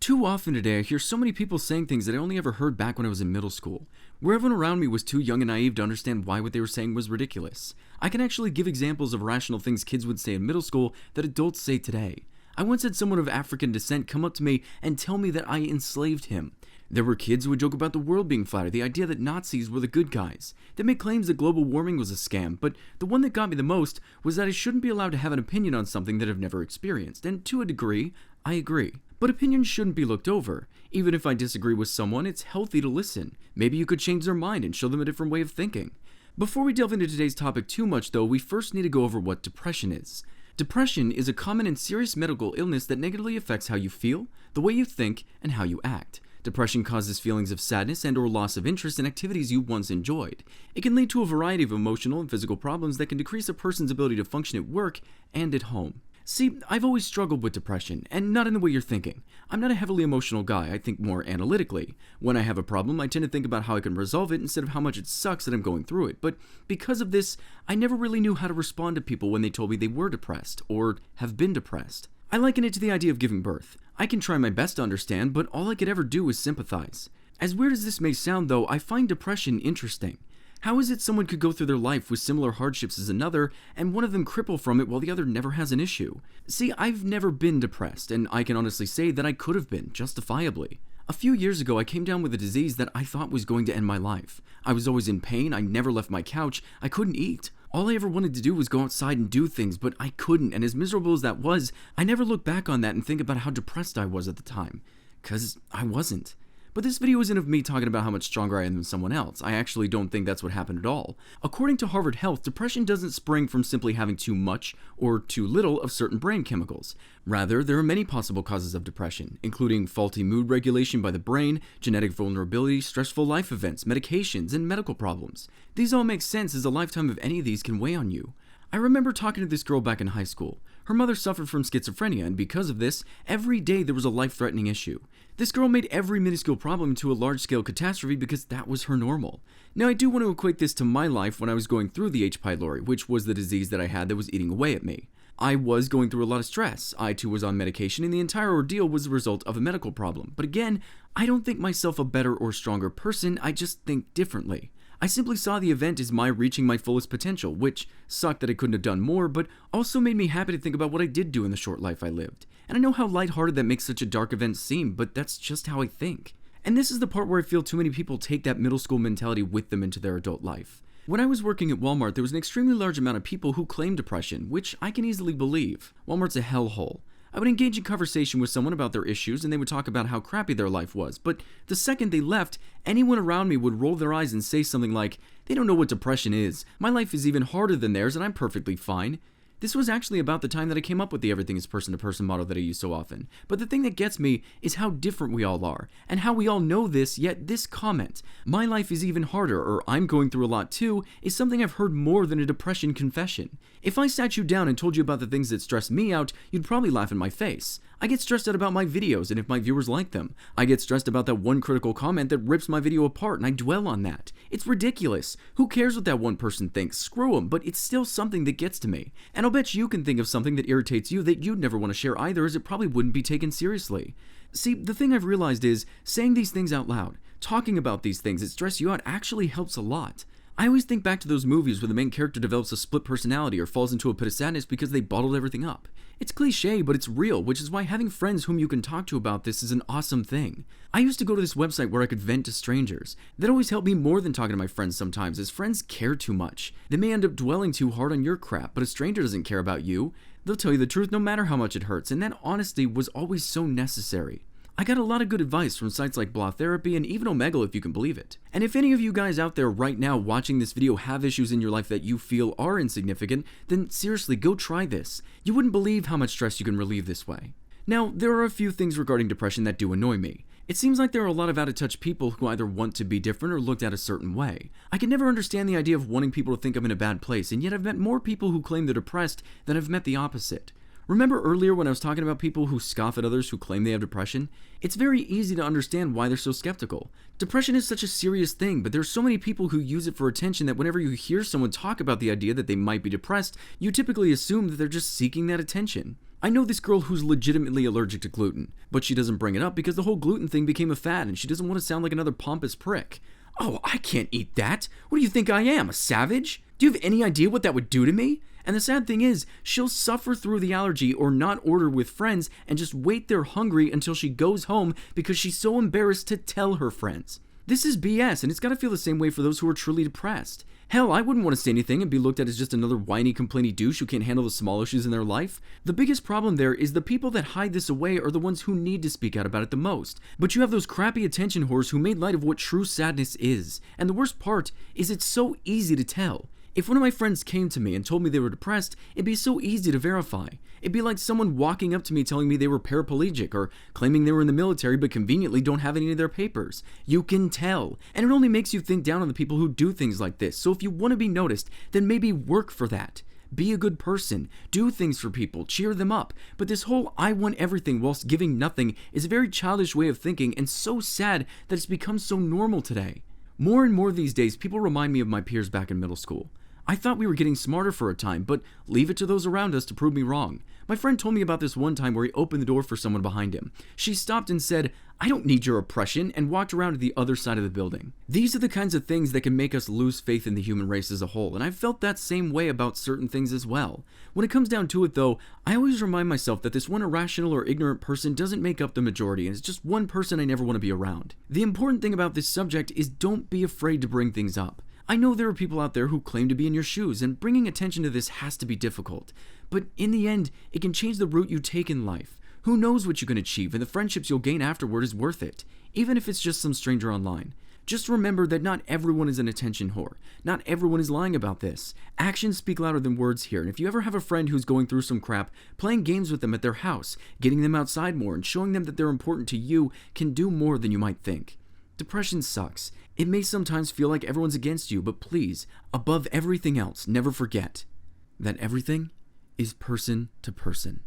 Too often today, I hear so many people saying things that I only ever heard back when I was in middle school, where everyone around me was too young and naive to understand why what they were saying was ridiculous. I can actually give examples of rational things kids would say in middle school that adults say today. I once had someone of African descent come up to me and tell me that I enslaved him. There were kids who would joke about the world being flat, or the idea that Nazis were the good guys. They made claims that global warming was a scam, but the one that got me the most was that I shouldn't be allowed to have an opinion on something that I've never experienced, and to a degree, I agree. But opinions shouldn't be looked over. Even if I disagree with someone, it's healthy to listen. Maybe you could change their mind and show them a different way of thinking. Before we delve into today's topic too much though, we first need to go over what depression is. Depression is a common and serious medical illness that negatively affects how you feel, the way you think, and how you act. Depression causes feelings of sadness and or loss of interest in activities you once enjoyed. It can lead to a variety of emotional and physical problems that can decrease a person's ability to function at work and at home. See, I've always struggled with depression, and not in the way you're thinking. I'm not a heavily emotional guy, I think more analytically. When I have a problem, I tend to think about how I can resolve it instead of how much it sucks that I'm going through it. But because of this, I never really knew how to respond to people when they told me they were depressed, or have been depressed. I liken it to the idea of giving birth. I can try my best to understand, but all I could ever do is sympathize. As weird as this may sound though, I find depression interesting. How is it someone could go through their life with similar hardships as another, and one of them cripple from it while the other never has an issue? See, I've never been depressed, and I can honestly say that I could have been, justifiably. A few years ago, I came down with a disease that I thought was going to end my life. I was always in pain, I never left my couch, I couldn't eat. All I ever wanted to do was go outside and do things, but I couldn't, and as miserable as that was, I never look back on that and think about how depressed I was at the time. 'Cause I wasn't. But this video isn't of me talking about how much stronger I am than someone else. I actually don't think that's what happened at all. According to Harvard Health, depression doesn't spring from simply having too much or too little of certain brain chemicals. Rather, there are many possible causes of depression, including faulty mood regulation by the brain, genetic vulnerability, stressful life events, medications, and medical problems. These all make sense as a lifetime of any of these can weigh on you. I remember talking to this girl back in high school. Her mother suffered from schizophrenia, and because of this, every day there was a life-threatening issue. This girl made every minuscule problem into a large-scale catastrophe because that was her normal. Now, I do want to equate this to my life when I was going through the H. pylori, which was the disease that I had that was eating away at me. I was going through a lot of stress. I too was on medication, and the entire ordeal was the result of a medical problem. But again, I don't think myself a better or stronger person, I just think differently. I simply saw the event as my reaching my fullest potential, which sucked that I couldn't have done more, but also made me happy to think about what I did do in the short life I lived. And I know how lighthearted that makes such a dark event seem, but that's just how I think. And this is the part where I feel too many people take that middle school mentality with them into their adult life. When I was working at Walmart, there was an extremely large amount of people who claimed depression, which I can easily believe. Walmart's a hellhole. I would engage in conversation with someone about their issues and they would talk about how crappy their life was, but the second they left, anyone around me would roll their eyes and say something like, "They don't know what depression is. My life is even harder than theirs and I'm perfectly fine." This was actually about the time that I came up with the everything is person-to-person model that I use so often. But the thing that gets me is how different we all are, and how we all know this, yet this comment, "My life is even harder," or "I'm going through a lot too," is something I've heard more than a depression confession. If I sat you down and told you about the things that stress me out, you'd probably laugh in my face. I get stressed out about my videos and if my viewers like them. I get stressed about that one critical comment that rips my video apart and I dwell on that. It's ridiculous. Who cares what that one person thinks? Screw them, but it's still something that gets to me. And I'll bet you can think of something that irritates you that you'd never want to share either, as it probably wouldn't be taken seriously. See, the thing I've realized is, saying these things out loud, talking about these things that stress you out actually helps a lot. I always think back to those movies where the main character develops a split personality or falls into a pit of sadness because they bottled everything up. It's cliche, but it's real, which is why having friends whom you can talk to about this is an awesome thing. I used to go to this website where I could vent to strangers. That always helped me more than talking to my friends sometimes, as friends care too much. They may end up dwelling too hard on your crap, but a stranger doesn't care about you. They'll tell you the truth no matter how much it hurts, and that honesty was always so necessary. I got a lot of good advice from sites like Blah Therapy and even Omegle, if you can believe it. And if any of you guys out there right now watching this video have issues in your life that you feel are insignificant, then seriously, go try this. You wouldn't believe how much stress you can relieve this way. Now, there are a few things regarding depression that do annoy me. It seems like there are a lot of out-of-touch people who either want to be different or looked at a certain way. I can never understand the idea of wanting people to think I'm in a bad place, and yet I've met more people who claim they're depressed than I've met the opposite. Remember earlier when I was talking about people who scoff at others who claim they have depression? It's very easy to understand why they're so skeptical. Depression is such a serious thing, but there's so many people who use it for attention that whenever you hear someone talk about the idea that they might be depressed, you typically assume that they're just seeking that attention. I know this girl who's legitimately allergic to gluten, but she doesn't bring it up because the whole gluten thing became a fad and she doesn't want to sound like another pompous prick. Oh, I can't eat that. What do you think I am, a savage? Do you have any idea what that would do to me? And the sad thing is, she'll suffer through the allergy or not order with friends and just wait there hungry until she goes home because she's so embarrassed to tell her friends. This is BS, and it's gotta feel the same way for those who are truly depressed. Hell, I wouldn't want to say anything and be looked at as just another whiny, complainy douche who can't handle the small issues in their life. The biggest problem there is the people that hide this away are the ones who need to speak out about it the most. But you have those crappy attention whores who made light of what true sadness is. And the worst part is it's so easy to tell. If one of my friends came to me and told me they were depressed, it'd be so easy to verify. It'd be like someone walking up to me telling me they were paraplegic or claiming they were in the military but conveniently don't have any of their papers. You can tell. And it only makes you think down on the people who do things like this. So if you want to be noticed, then maybe work for that. Be a good person. Do things for people. Cheer them up. But this whole I want everything whilst giving nothing is a very childish way of thinking and so sad that it's become so normal today. More and more these days, people remind me of my peers back in middle school. I thought we were getting smarter for a time, but leave it to those around us to prove me wrong. My friend told me about this one time where he opened the door for someone behind him. She stopped and said, "I don't need your oppression," and walked around to the other side of the building. These are the kinds of things that can make us lose faith in the human race as a whole, and I've felt that same way about certain things as well. When it comes down to it though, I always remind myself that this one irrational or ignorant person doesn't make up the majority, and it's just one person I never want to be around. The important thing about this subject is don't be afraid to bring things up. I know there are people out there who claim to be in your shoes, and bringing attention to this has to be difficult. But in the end, it can change the route you take in life. Who knows what you can achieve, and the friendships you'll gain afterward is worth it, even if it's just some stranger online. Just remember that not everyone is an attention whore. Not everyone is lying about this. Actions speak louder than words here, and if you ever have a friend who's going through some crap, playing games with them at their house, getting them outside more, and showing them that they're important to you can do more than you might think. Depression sucks. It may sometimes feel like everyone's against you, but please, above everything else, never forget that everything is person to person.